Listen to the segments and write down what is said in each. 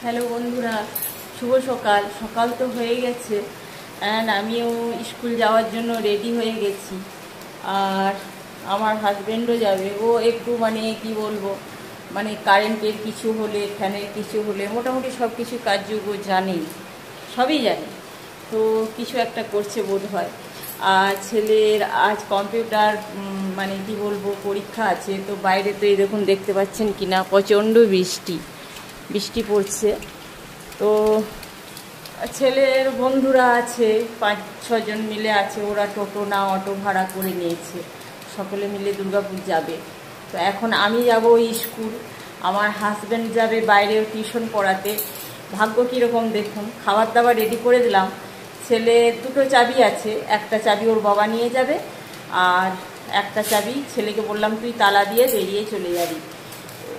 Hello বন্ধুরা, শুভ সকাল। সকাল তো হয়ে গেছে অ্যান্ড আমিও স্কুল যাওয়ার জন্য রেডি হয়ে গেছি। আর আমার হাজব্যান্ডও যাবে। ও একটু কি বলবো, কারেন্টের কিছু হলে, ফ্যানের কিছু হলে, মোটামুটি সব কিছু কাজযোগ্য জানেই, সবই জানে। তো কিছু একটা করছে বোধ হয়। আর ছেলের আজ কম্পিউটার কি বলবো পরীক্ষা আছে। তো বাইরে তো এই দেখুন, দেখতে পাচ্ছেন কিনা, প্রচণ্ড বৃষ্টি পড়ছে। তো ছেলের বন্ধুরা আছে, 5-6 জন মিলে আছে। ওরা টোটো না অটো ভাড়া করে নিয়েছে, সকলে মিলে দুর্গাপুর যাবে। তো এখন আমি যাব স্কুল, আমার হাজব্যান্ড যাবে বাইরেও টিউশন পড়াতে। ভাগ্য কীরকম দেখুন। খাবার দাবার রেডি করে দিলাম। ছেলে 2টো চাবি আছে, একটা চাবি ওর বাবা নিয়ে যাবে, আর একটা চাবি ছেলেকে বললাম তুই তালা দিয়ে বেরিয়ে চলে যাবি,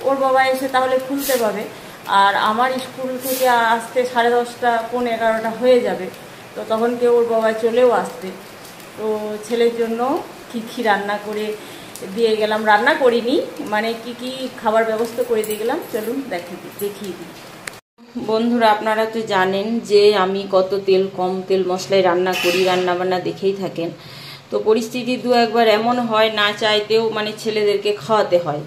ওর বাবা এসে তাহলে খুলতে পাবে। আর আমার স্কুল থেকে আসতে 10:30, 11:45 হয়ে যাবে। তো তখন কেউ ওর বাবা চলেও আসবে। তো ছেলের জন্য কী রান্না করে দিয়ে গেলাম, রান্না করিনি, কি খাবার ব্যবস্থা করে দিয়ে গেলাম, চলুন দেখিয়ে দিই। বন্ধুরা, আপনারা তো জানেন যে আমি কত কম তেল মশলায় রান্না করি, রান্নাবান্না দেখেই থাকেন। তো পরিস্থিতি দু একবার এমন হয়, না চাইতেও ছেলেদেরকে খাওয়াতে হয়।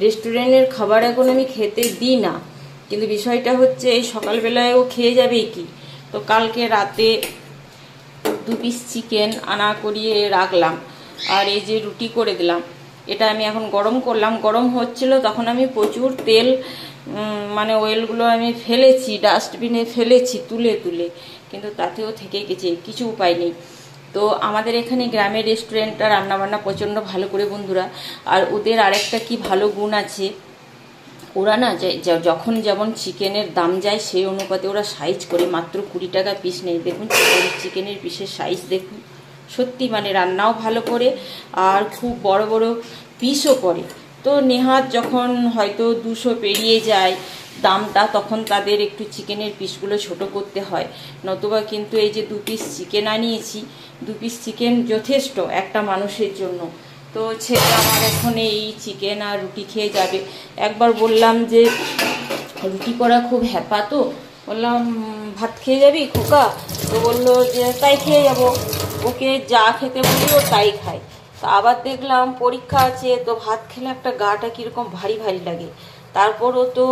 রেস্টুরেন্টের খাবার এখন আমি খেতে দিই না, কিন্তু বিষয়টা হচ্ছে এই সকালবেলায় ও খেয়ে যাবেই কি। তো কালকে রাতে 2 পিস চিকেন আনা করিয়ে রাখলাম, আর এই যে রুটি করে দিলাম। এটা আমি এখন গরম করলাম, গরম হচ্ছিল তখন আমি প্রচুর তেল অয়েলগুলো আমি ফেলেছি, ডাস্টবিনে ফেলেছি তুলে, কিন্তু তাতেও থেকে গেছে, কিছু উপায় নেই। তো আমাদের এখানে গ্রামের রেস্টুরেন্টটা রান্নাবান্না প্রচণ্ড ভালো করে বন্ধুরা। আর ওদের আরেকটা কি ভালো গুণ আছে, ওরা না যখন যেমন চিকেনের দাম যায় সেই অনুপাতে ওরা সাইজ করে মাত্র 20 টাকা পিস নেই। দেখুন চিকেনের পিসের সাইজ দেখুন, সত্যি রান্নাও ভালো করে, আর খুব বড় বড় পিসও করে। তো নেহাত যখন হয়তো 200 পেরিয়ে যায় দামটা, তখন তাদের একটু চিকেনের পিসগুলো ছোট করতে হয়। নতুবা কিন্তু এই যে 2 পিস চিকেন আনিয়েছি, 2 পিস চিকেন যথেষ্ট একটা মানুষের জন্য। তো ছেলে আমার এখন এই চিকেন আর রুটি খেয়ে যাবে। একবার বললাম যে রুটি করা খুব হ্যাপা, তো বললাম ভাত খেয়ে যাবি খোকা? তো বললো যে তাই খেয়ে যাব। ওকে যা খেতে বলি ও তাই খায়। তো আবার দেখলাম পরীক্ষা আছে, তো ভাত খেলে একটা গাটা কীরকম ভারী লাগে। তারপরও তো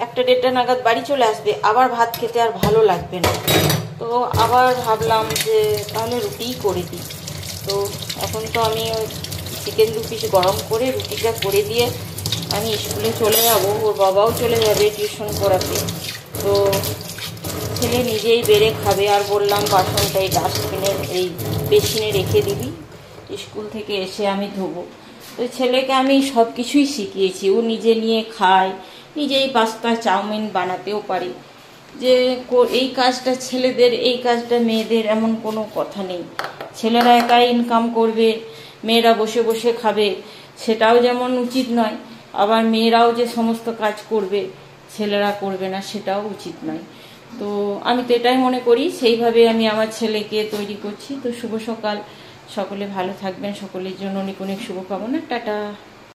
1-1:30 নাগাদ বাড়ি চলে আসবে, আবার ভাত খেতে আর ভালো লাগবে না। তো আবার ভাবলাম যে তাহলে রুটিই করে দিই। তো এখন তো আমি ওই চিকেন 2 পিস গরম করে রুটিটা করে দিয়ে আমি স্কুলে চলে যাব। ওর বাবাও চলে যাবে টিউশন পড়াতে। তো ছেলে নিজেই বেড়ে খাবে। আর বললাম বাসনটা এই ডাস্টবিনের এই বেসিনে রেখে দিবি, স্কুল থেকে এসে আমি ধোবো। তো ছেলেকে আমি সব কিছুই শিখিয়েছি, ও নিজে নিয়ে খায়, নিজেই পাস্তা চাউমিন বানাতেও পারে। যে এই কাজটা ছেলেদের, এই কাজটা মেয়েদের, এমন কোনো কথা নেই। ছেলেরা একাই ইনকাম করবে, মেয়েরা বসে বসে খাবে, সেটাও যেমন উচিত নয়। আবার মেয়েরাও যে সমস্ত কাজ করবে, ছেলেরা করবে না, সেটাও উচিত নয়। তো আমি তো এটাই মনে করি, সেইভাবে আমি আমার ছেলেকে তৈরি করছি। তো শুভ সকাল, সকলে ভালো থাকবেন, সকলের জন্য অনেক অনেক শুভকামনা। টাটা।